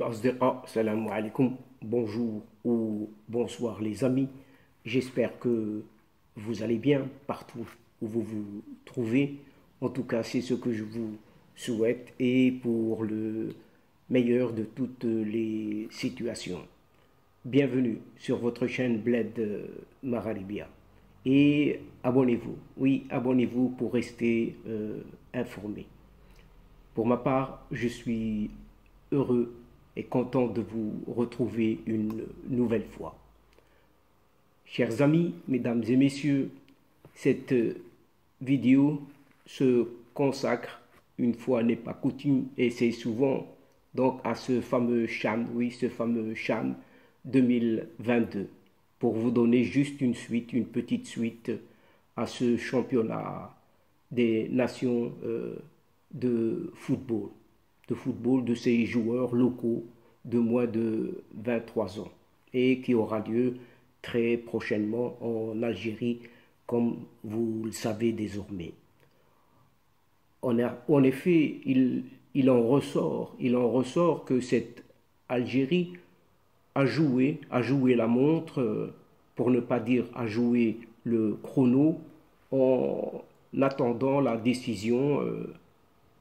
الأصدقاء salam alaikum, bonjour ou bonsoir les amis. J'espère que vous allez bien partout où vous vous trouvez. En tout cas, c'est ce que je vous souhaite et pour le meilleur de toutes les situations. Bienvenue sur votre chaîne Bled Maralibia. Et abonnez-vous, oui, abonnez-vous pour rester informé. Pour ma part, je suis heureux et content de vous retrouver une nouvelle fois. Chers amis, mesdames et messieurs, cette vidéo se consacre, une fois n'est pas coutume, et c'est souvent donc à ce fameux CHAN, oui, ce fameux CHAN 2022, pour vous donner juste une suite, une petite suite à ce championnat des nations de football de ces joueurs locaux de moins de 23 ans et qui aura lieu très prochainement en Algérie, comme vous le savez désormais. En effet, il en ressort que cette Algérie a joué la montre, pour ne pas dire a joué le chrono, en attendant la décision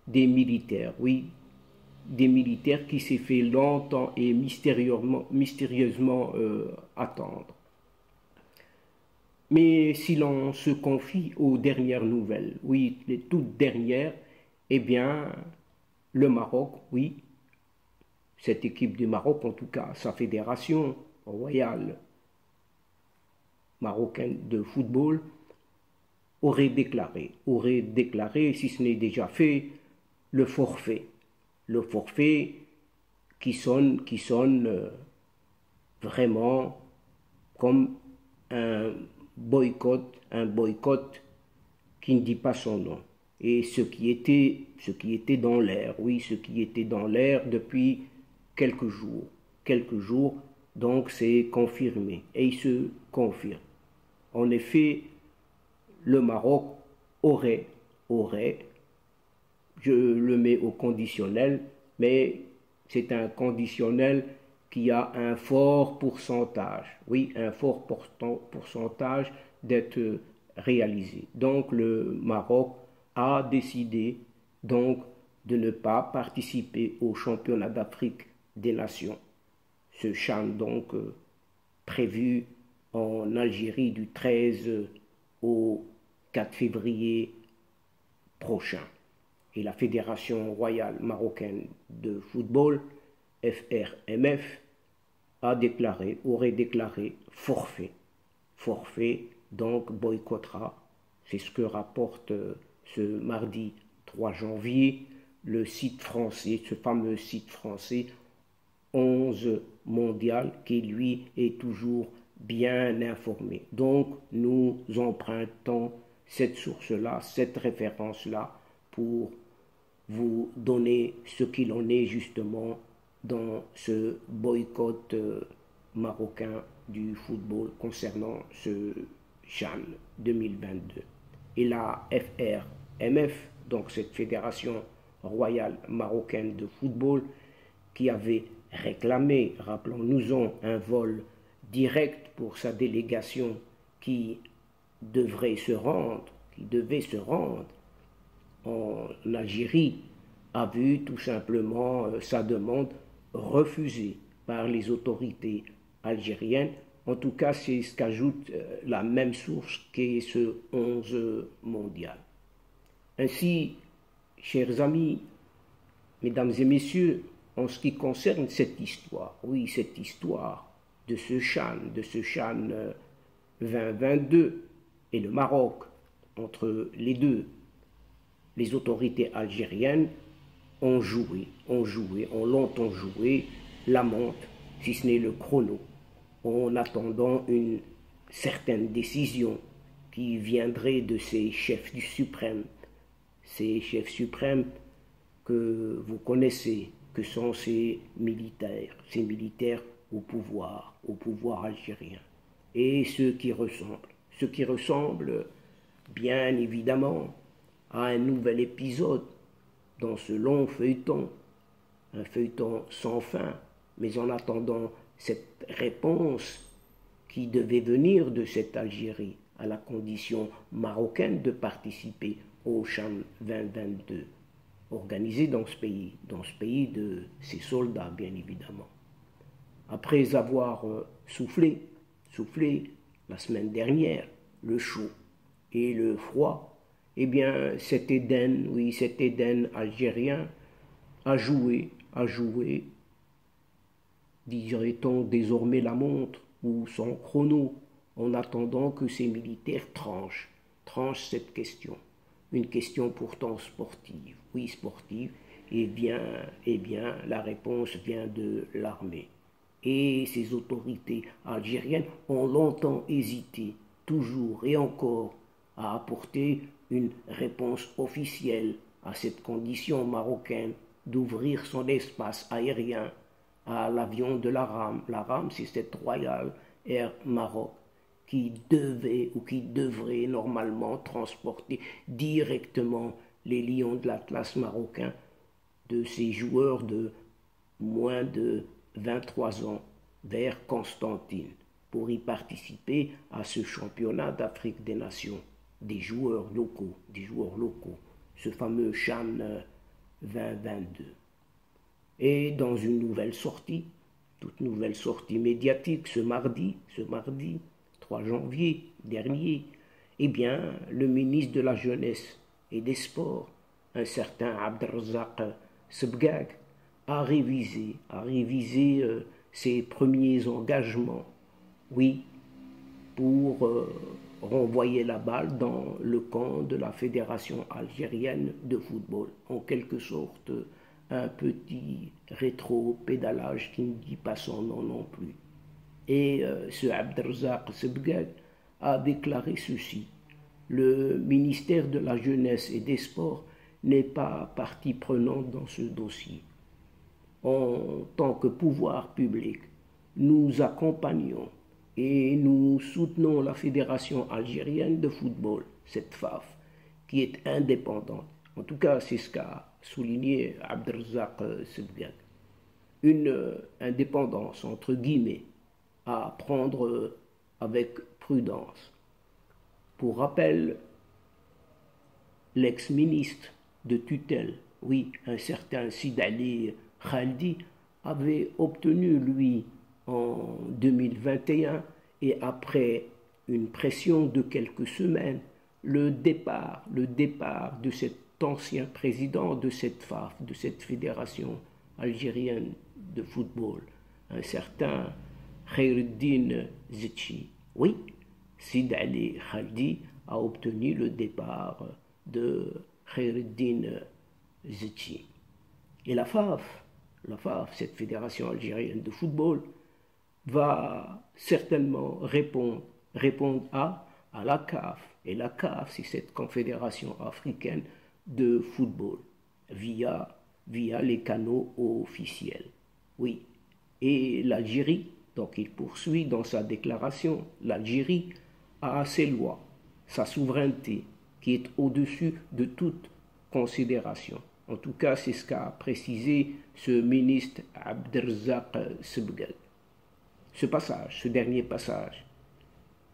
des militaires, oui, des militaires qui s'est fait longtemps et mystérieusement attendre. Mais si l'on se confie aux dernières nouvelles, oui, les toutes dernières, eh bien, le Maroc, oui, cette équipe du Maroc, en tout cas, sa fédération royale marocaine de football, aurait déclaré, si ce n'est déjà fait, le forfait. Le forfait qui sonne vraiment comme un boycott qui ne dit pas son nom. Et ce qui était dans l'air, oui, ce qui était dans l'air depuis quelques jours, donc c'est confirmé, et il se confirme. En effet, le Maroc aurait, je le mets au conditionnel, mais c'est un conditionnel qui a un fort pourcentage, oui, un fort pourcentage d'être réalisé. Donc le Maroc a décidé donc de ne pas participer au championnat d'Afrique des Nations. Ce CHAN donc prévu en Algérie du 13 au 4 février prochain. Et la Fédération royale marocaine de football, FRMF, aurait déclaré forfait. Forfait, donc boycottera. C'est ce que rapporte ce mardi 3 janvier le site français, ce fameux site français 11 mondial, qui lui est toujours bien informé. Donc nous empruntons cette source-là, cette référence-là, pour vous donner ce qu'il en est justement dans ce boycott marocain du football concernant ce CHAN 2022. Et la FRMF, donc cette fédération royale marocaine de football, qui avait réclamé, rappelons-nous-en, un vol direct pour sa délégation qui devait se rendre en Algérie, a vu tout simplement sa demande refusée par les autorités algériennes. En tout cas, c'est ce qu'ajoute la même source qu'est ce 11 mondial. Ainsi, chers amis, mesdames et messieurs, en ce qui concerne cette histoire, oui, cette histoire de ce CHAN 2022 et le Maroc, entre les deux, les autorités algériennes ont longtemps joué la montre, si ce n'est le chrono, en attendant une certaine décision qui viendrait de ces chefs suprêmes que vous connaissez, que sont ces militaires au pouvoir algérien, et ceux qui ressemblent bien évidemment à un nouvel épisode dans ce long feuilleton, un feuilleton sans fin, Mais en attendant cette réponse qui devait venir de cette Algérie, à la condition marocaine de participer au CHAN 2022, organisé dans ce pays de ses soldats, bien évidemment. Après avoir soufflé la semaine dernière, le chaud et le froid, eh bien cet Éden, oui, cet Éden algérien a joué, dirait-on désormais la montre ou son chrono, en attendant que ces militaires tranchent cette question. Une question pourtant sportive, oui sportive, eh bien, la réponse vient de l'armée. Et ces autorités algériennes ont longtemps hésité, toujours et encore, à apporter une réponse officielle à cette condition marocaine d'ouvrir son espace aérien à l'avion de la RAM. La RAM, c'est cette Royal Air Maroc qui devait ou qui devrait normalement transporter directement les lions de l'Atlas marocain de ces joueurs de moins de 23 ans vers Constantine pour y participer à ce championnat d'Afrique des Nations des joueurs locaux, ce fameux CHAN 2022. Et dans une nouvelle sortie, toute nouvelle sortie médiatique ce mardi 3 janvier dernier, eh bien, le ministre de la Jeunesse et des Sports, un certain Abdelrazak Sebgag, a révisé ses premiers engagements, oui, pour renvoyer la balle dans le camp de la Fédération algérienne de football. En quelque sorte, un petit rétro-pédalage qui ne dit pas son nom non plus. Et ce Abdelrazak Sebgag a déclaré ceci: le ministère de la Jeunesse et des Sports n'est pas partie prenante dans ce dossier. En tant que pouvoir public, nous accompagnons et nous soutenons la Fédération algérienne de football, cette FAF, qui est indépendante. En tout cas, c'est ce qu'a souligné Abdelrazak Sebgag. Une indépendance, entre guillemets, à prendre avec prudence. Pour rappel, l'ex-ministre de tutelle, oui, un certain Sid Ali Khaldi, avait obtenu, lui, en 2021, et après une pression de quelques semaines, le départ de cet ancien président de cette FAF, de cette fédération algérienne de football, un certain Khairuddin Zetchi. Oui, Sid Ali Khaldi a obtenu le départ de Khairuddin Zetchi. Et la FAF, cette fédération algérienne de football, va certainement répondre à la CAF. Et la CAF, c'est cette confédération africaine de football, via les canaux officiels. Oui. Et l'Algérie, donc il poursuit dans sa déclaration, l'Algérie a ses lois, sa souveraineté, qui est au-dessus de toute considération. En tout cas, c'est ce qu'a précisé ce ministre Abdelrazak Sebgag. Ce dernier passage,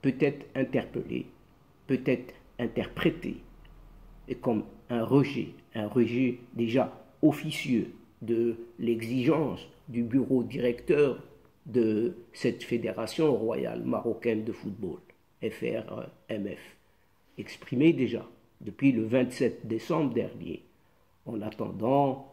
peut être interpellé, peut être interprété comme un rejet déjà officieux de l'exigence du bureau directeur de cette Fédération royale marocaine de football, FRMF, exprimé déjà depuis le 27 décembre dernier, en attendant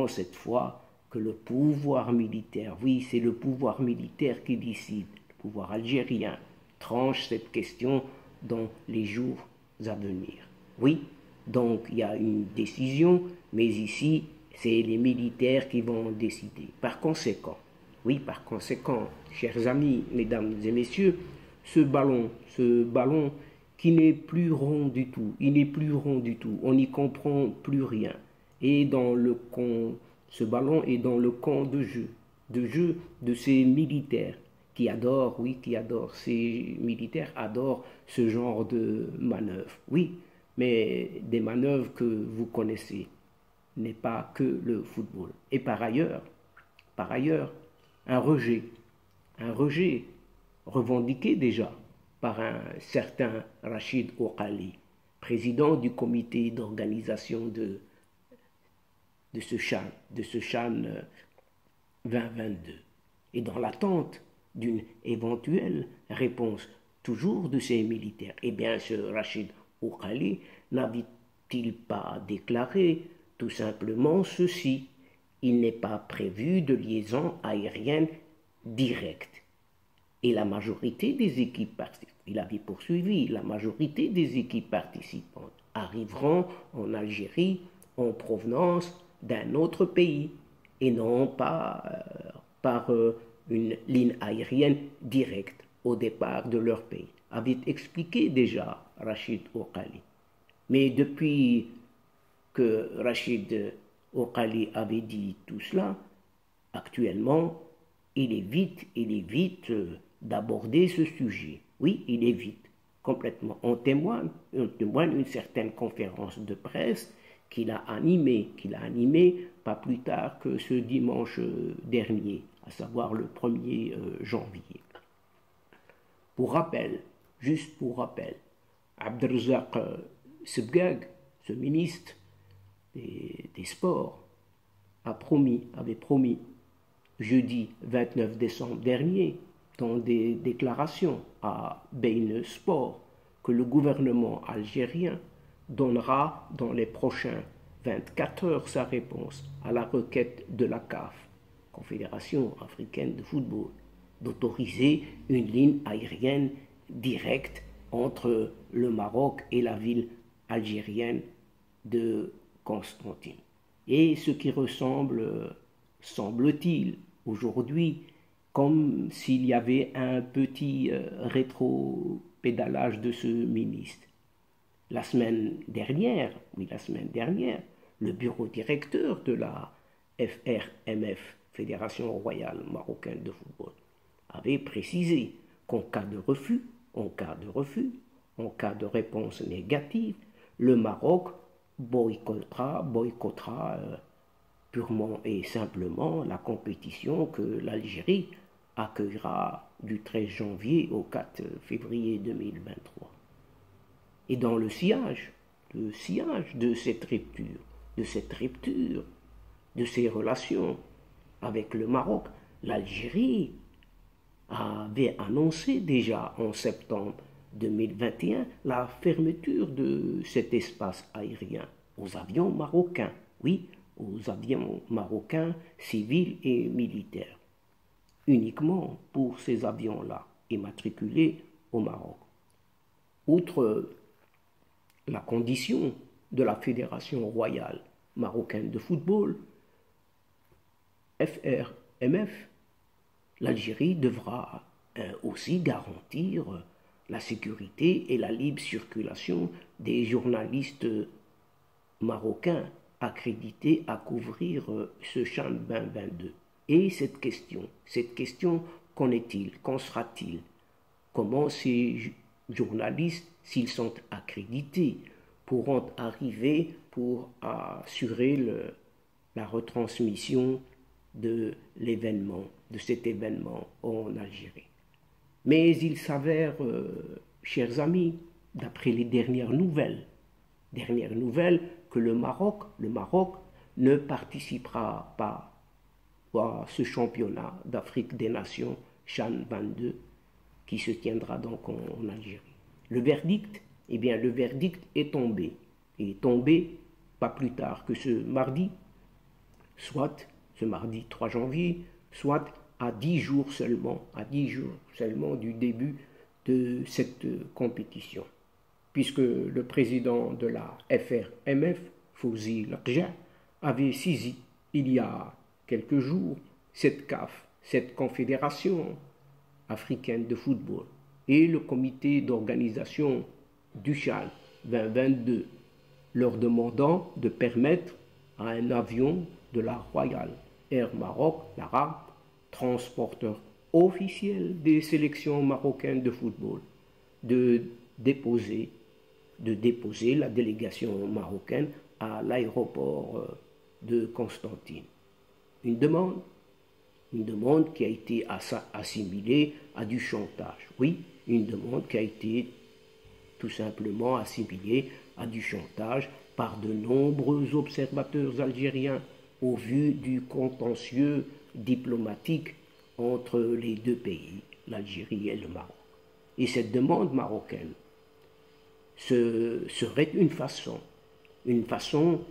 cette fois que le pouvoir militaire, oui, c'est le pouvoir militaire qui décide, le pouvoir algérien, tranche cette question dans les jours à venir. Oui, donc il y a une décision, mais ici, c'est les militaires qui vont décider. Par conséquent, chers amis, mesdames et messieurs, ce ballon qui n'est plus rond du tout, on n'y comprend plus rien. Et ce ballon est dans le camp de jeu de ces militaires qui adorent, ces militaires adorent ce genre de manœuvres. Oui, mais des manœuvres que vous connaissez, n'est pas que le football. Et par ailleurs, un rejet revendiqué déjà par un certain Rachid Ouqali, président du comité d'organisation de ce Chan 2022. Et dans l'attente d'une éventuelle réponse toujours de ces militaires, eh bien ce Rachid Ouqali n'avait-il pas déclaré tout simplement ceci: il n'est pas prévu de liaison aérienne directe. Et la majorité des équipes participantes, il avait poursuivi, la majorité des équipes participantes arriveront en Algérie en provenance d'un autre pays et non pas par une ligne aérienne directe au départ de leur pays, avait expliqué déjà Rachid Ouqali. Mais depuis que Rachid Ouqali avait dit tout cela, actuellement, il évite d'aborder ce sujet. Oui, il évite complètement. On témoigne une certaine conférence de presse qu'il a animée pas plus tard que ce dimanche dernier, à savoir le 1er janvier. Pour rappel, juste pour rappel, Abdelrazak Sebgag, ce ministre des Sports, avait promis jeudi 29 décembre dernier, dans des déclarations à Bein Sport, que le gouvernement algérien donnera dans les prochains 24 heures sa réponse à la requête de la CAF, Confédération africaine de football, d'autoriser une ligne aérienne directe entre le Maroc et la ville algérienne de Constantine. Et ce qui ressemble, semble-t-il, aujourd'hui, comme s'il y avait un petit rétro-pédalage de ce ministre. La semaine dernière, le bureau directeur de la FRMF, Fédération royale marocaine de football, avait précisé qu'en cas de refus, en cas de réponse négative, le Maroc boycottera purement et simplement la compétition que l'Algérie accueillera du 13 janvier au 4 février 2023. Et dans le sillage de cette rupture, de ces relations avec le Maroc, l'Algérie avait annoncé déjà en septembre 2021 la fermeture de cet espace aérien aux avions marocains, oui, aux avions marocains civils et militaires, uniquement pour ces avions-là immatriculés au Maroc. Outre la condition de la Fédération royale marocaine de football, FRMF, l'Algérie devra aussi garantir la sécurité et la libre circulation des journalistes marocains accrédités à couvrir ce Chan 2022. Et cette question, qu'en est-il? Qu'en sera-t-il? Comment ces journalistes, s'ils sont accrédités, pourront arriver pour assurer la retransmission de cet événement en Algérie? Mais il s'avère, chers amis, d'après les dernières nouvelles, que le Maroc ne participera pas à ce championnat d'Afrique des Nations Chan 22 qui se tiendra donc en Algérie. Le verdict est tombé. Il est tombé pas plus tard que ce mardi, soit ce mardi 3 janvier, soit à 10 jours seulement du début de cette compétition, puisque le président de la FRMF, Fawzi Lakja, avait saisi il y a quelques jours cette CAF, cette Confédération africaine de football, et le comité d'organisation du Chan 2022, leur demandant de permettre à un avion de la Royal Air Maroc, l'arabe, transporteur officiel des sélections marocaines de football, de déposer la délégation marocaine à l'aéroport de Constantine. Une demande Une demande qui a été assimilée à du chantage. Oui, une demande qui a été tout simplement assimilée à du chantage par de nombreux observateurs algériens au vu du contentieux diplomatique entre les deux pays, l'Algérie et le Maroc. Et cette demande marocaine serait une façon,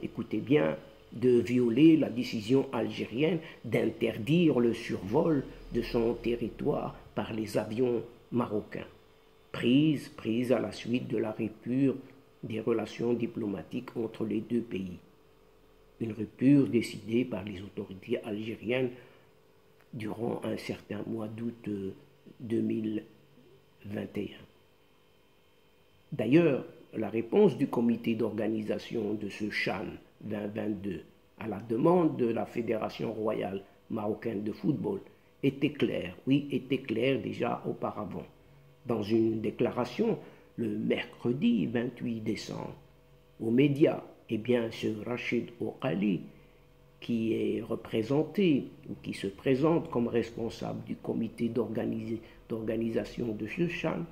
écoutez bien, de violer la décision algérienne d'interdire le survol de son territoire par les avions marocains, prise à la suite de la rupture des relations diplomatiques entre les deux pays. Une rupture décidée par les autorités algériennes durant un certain mois d'août 2021. D'ailleurs, la réponse du comité d'organisation de ce CHAN 2022 à la demande de la Fédération royale marocaine de football était claire, oui, était claire déjà auparavant. Dans une déclaration le mercredi 28 décembre aux médias, eh bien, ce Rachid Oghali, qui est représenté ou qui se présente comme responsable du comité d'organisation de ce CHAN,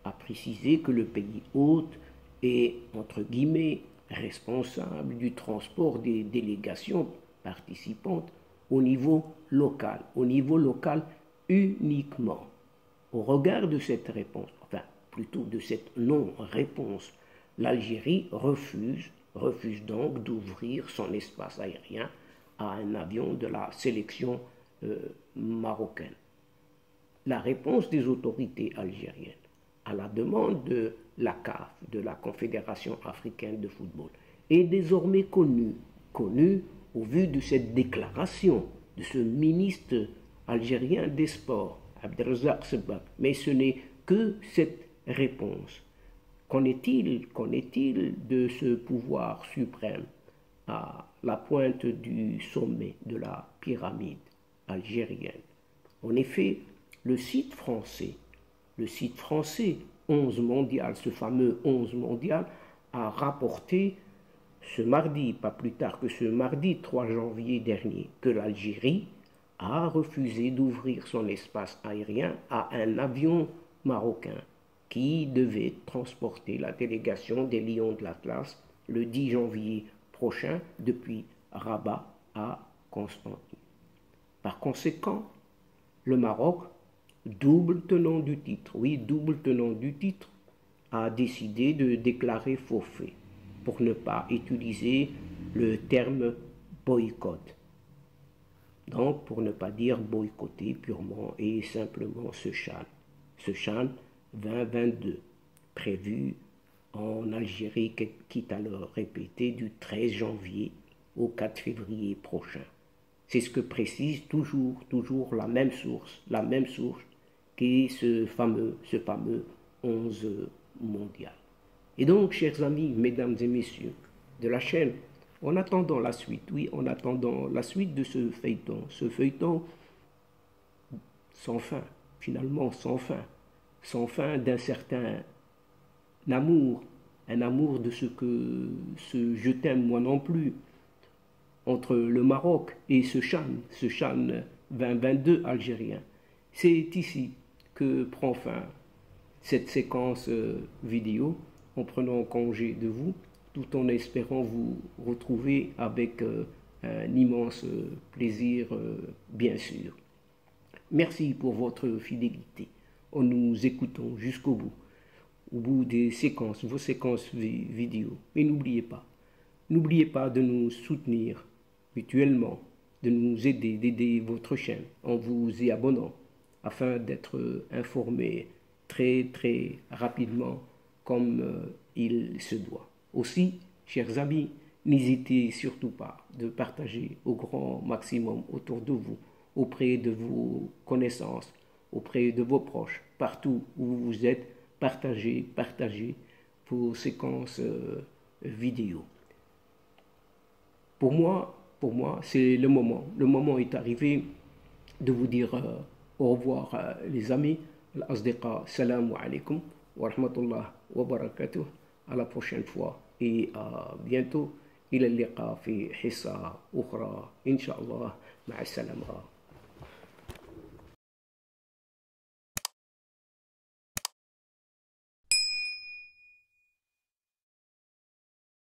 a précisé que le pays hôte est, entre guillemets, responsable du transport des délégations participantes au niveau local uniquement. Au regard de cette réponse, enfin plutôt de cette non-réponse, l'Algérie refuse donc d'ouvrir son espace aérien à un avion de la sélection marocaine. La réponse des autorités algériennes à la demande de la CAF, de la Confédération africaine de football, est désormais connue au vu de cette déclaration de ce ministre algérien des Sports, Abdelrazak Sebag. Mais ce n'est que cette réponse. Qu'en est-il de ce pouvoir suprême à la pointe du sommet de la pyramide algérienne? En effet, le site français 11 mondial, ce fameux 11 mondial, a rapporté ce mardi, pas plus tard que ce mardi 3 janvier dernier, que l'Algérie a refusé d'ouvrir son espace aérien à un avion marocain qui devait transporter la délégation des Lions de l'Atlas le 10 janvier prochain depuis Rabat à Constantine. Par conséquent, le Maroc, double tenant du titre, a décidé de déclarer forfait pour ne pas utiliser le terme boycott. Donc, pour ne pas dire boycotter purement et simplement ce CHAN 2022, prévu en Algérie, quitte à le répéter, du 13 janvier au 4 février prochain. C'est ce que précise toujours la même source qui est ce fameux 11 mondial. Et donc, chers amis, mesdames et messieurs de la chaîne, en attendant la suite de ce feuilleton sans fin, finalement sans fin d'un certain amour, un amour de ce je t'aime moi non plus, entre le Maroc et ce CHAN 2022 algérien. C'est ici que prend fin cette séquence vidéo, en prenant congé de vous, tout en espérant vous retrouver avec un immense plaisir, bien sûr. Merci pour votre fidélité en nous écoutant jusqu'au bout, au bout des vos séquences vidéo. Et n'oubliez pas de nous soutenir mutuellement, de nous aider, d'aider votre chaîne en vous y abonnant, afin d'être informé très rapidement comme il se doit. Aussi, chers amis, n'hésitez surtout pas de partager au grand maximum autour de vous, auprès de vos connaissances, auprès de vos proches, partout où vous êtes, partagez vos séquences vidéo. Pour moi, c'est le moment. Le moment est arrivé de vous dire au revoir, les amis. Al-Asdiqa, salam alaikum wa rahmatullah wa barakatuh. À la prochaine fois et à bientôt. إلى اللقاء في حصة أخرى إن شاء الله. مع السلامة.